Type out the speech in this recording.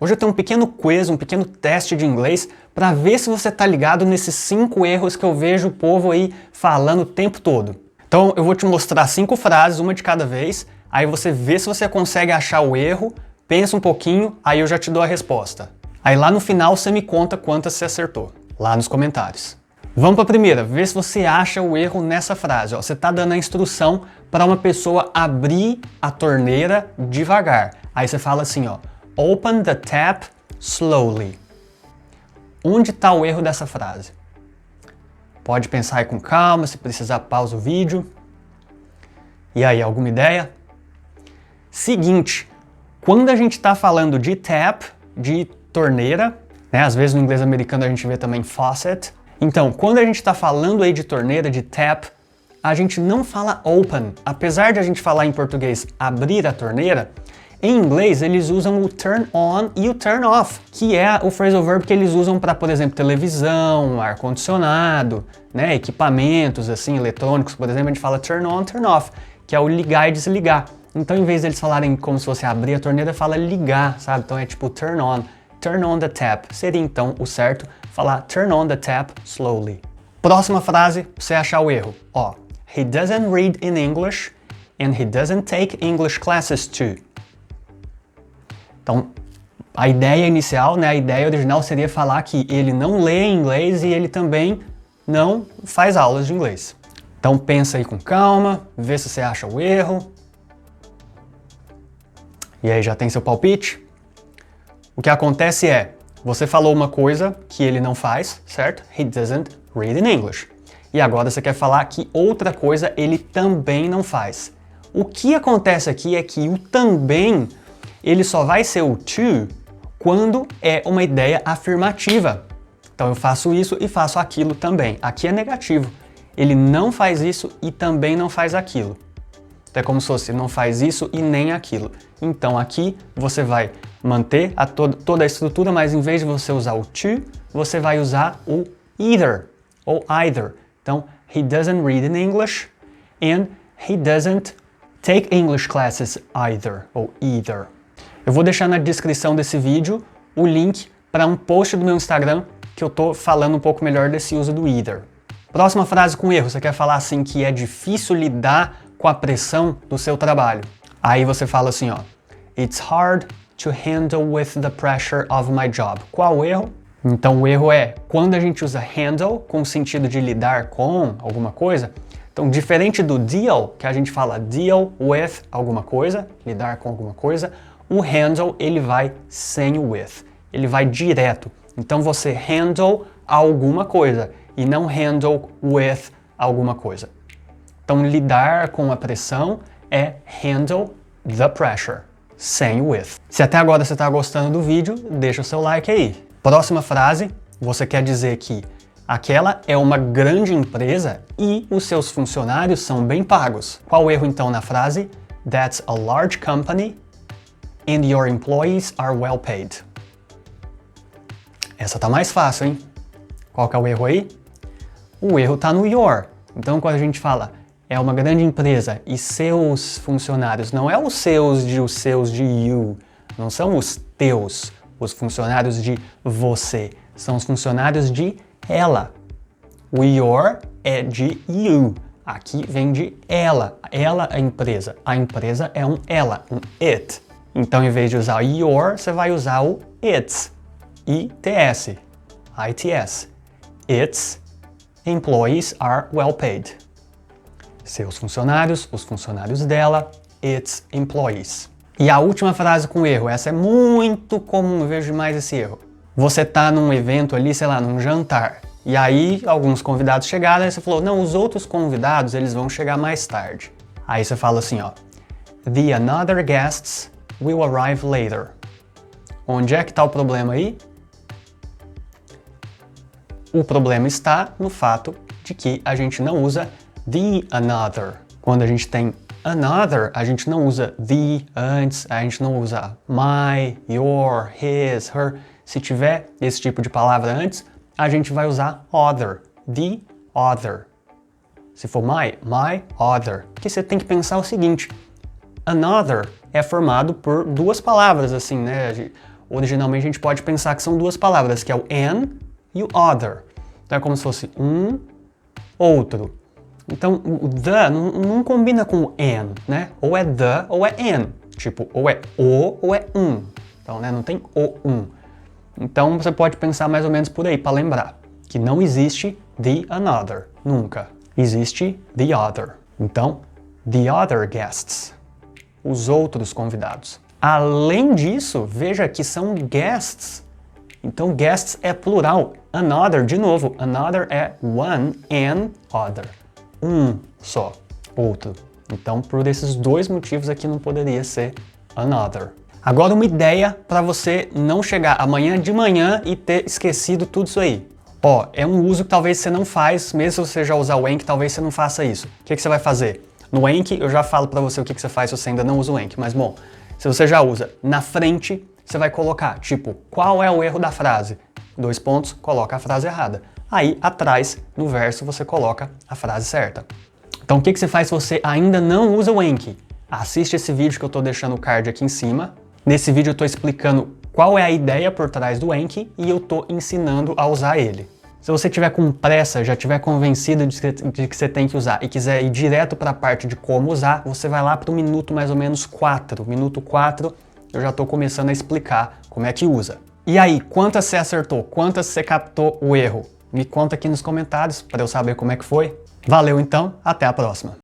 Hoje eu tenho um pequeno quiz, um pequeno teste de inglês para ver se você tá ligado nesses 5 erros que eu vejo o povo aí falando o tempo todo. Então eu vou te mostrar 5 frases, uma de cada vez, aí você vê se você consegue achar o erro, pensa um pouquinho, aí eu já te dou a resposta. Aí lá no final você me conta quantas você acertou, lá nos comentários. Vamos para a primeira, vê se você acha o erro nessa frase. Ó, você está dando a instrução para uma pessoa abrir a torneira devagar. Aí você fala assim, ó, open the tap slowly. Onde está o erro dessa frase? Pode pensar aí com calma, se precisar pausa o vídeo. E aí, alguma ideia? Seguinte, quando a gente está falando de tap, de torneira, né? Às vezes no inglês americano a gente vê também faucet. Então, quando a gente está falando aí de torneira, de tap, a gente não fala open. Apesar de a gente falar em português abrir a torneira, em inglês eles usam o turn on e o turn off, que é o phrasal verb que eles usam para, por exemplo, televisão, ar-condicionado, né, equipamentos assim, eletrônicos, por exemplo, a gente fala turn on, turn off, que é o ligar e desligar. Então, em vez deles falarem como se fosse abrir a torneira, fala ligar, sabe? Então é tipo turn on the tap. Seria então o certo falar turn on the tap slowly. Próxima frase, pra você achar o erro. Ó, he doesn't read in English and he doesn't take English classes too. Então, a ideia inicial, né, a ideia original seria falar que ele não lê inglês e ele também não faz aulas de inglês. Então pensa aí com calma, vê se você acha o erro. E aí, já tem seu palpite? O que acontece é, você falou uma coisa que ele não faz, certo? He doesn't read in English. E agora você quer falar que outra coisa ele também não faz. O que acontece aqui é que o também, ele só vai ser o to quando é uma ideia afirmativa. Então eu faço isso e faço aquilo também. Aqui é negativo. Ele não faz isso e também não faz aquilo. Então é como se fosse não faz isso e nem aquilo. Então aqui você vai manter toda a estrutura, mas em vez de você usar o to, você vai usar o either ou either. Então, he doesn't read in English and he doesn't take English classes either ou either. Eu vou deixar na descrição desse vídeo o link para um post do meu Instagram que eu tô falando um pouco melhor desse uso do either. Próxima frase com erro, você quer falar assim que é difícil lidar com a pressão do seu trabalho. Aí você fala assim, ó, it's hard to handle with the pressure of my job. Qual o erro? Então o erro é quando a gente usa handle com o sentido de lidar com alguma coisa. Então diferente do deal, que a gente fala deal with alguma coisa, lidar com alguma coisa, o handle ele vai sem o with, ele vai direto. Então você handle alguma coisa e não handle with alguma coisa. Então lidar com a pressão é handle the pressure, sem o with. Se até agora você está gostando do vídeo, deixa o seu like aí. Próxima frase, você quer dizer que aquela é uma grande empresa e os seus funcionários são bem pagos. Qual o erro então na frase? That's a large company and your employees are well paid. Essa tá mais fácil, hein? Qual que é o erro aí? O erro tá no your. Então quando a gente fala é uma grande empresa e seus funcionários, não é os seus de you, não são os teus, os funcionários de você, são os funcionários de ela. O your é de you, aqui vem de ela é a empresa é um ela, um it. Então em vez de usar your, você vai usar o its, its, its. Its employees are well paid. Seus funcionários, os funcionários dela, its employees. E a última frase com erro, essa é muito comum, eu vejo demais esse erro. Você tá num evento ali, sei lá, num jantar, e aí alguns convidados chegaram e você falou, não, os outros convidados, eles vão chegar mais tarde. Aí você fala assim, ó, the another guests will arrive later. Onde é que tá o problema aí? O problema está no fato de que a gente não usa the another. Quando a gente tem another, a gente não usa the antes, a gente não usa my, your, his, her. Se tiver esse tipo de palavra antes, a gente vai usar other, the other. Se for my other. Porque você tem que pensar o seguinte, another é formado por duas palavras, assim, né? originalmente a gente pode pensar que são duas palavras, que é o an e o other. Então é como se fosse um, outro. Então o the não combina com o an, né? Ou é the ou é an. Tipo, ou é o ou é um. Então, né, não tem o um. Então você pode pensar mais ou menos por aí, para lembrar que não existe the another, nunca. Existe the other. Então, the other guests, os outros convidados. Além disso, veja que são guests. Então, guests é plural. Another, de novo, another é one and other. Um só, outro. Então, por esses dois motivos aqui não poderia ser another. Agora uma ideia para você não chegar amanhã de manhã e ter esquecido tudo isso aí. Ó, é um uso que talvez você não faz, mesmo se você já usar o Anki, talvez você não faça isso. O que você vai fazer? No Anki, eu já falo para você o que você faz se você ainda não usa o Anki, mas bom, se você já usa, na frente você vai colocar, tipo, qual é o erro da frase? 2 pontos, coloca a frase errada. Aí, atrás, no verso, você coloca a frase certa. Então, o que você faz se você ainda não usa o Anki? Assiste esse vídeo que eu estou deixando o card aqui em cima. Nesse vídeo eu estou explicando qual é a ideia por trás do Anki e eu estou ensinando a usar ele. Se você tiver com pressa, já tiver convencido de que você tem que usar e quiser ir direto para a parte de como usar, você vai lá para o minuto mais ou menos 4. Minuto 4, eu já estou começando a explicar como é que usa. E aí, quantas você acertou? Quantas você captou o erro? Me conta aqui nos comentários para eu saber como é que foi. Valeu então, até a próxima!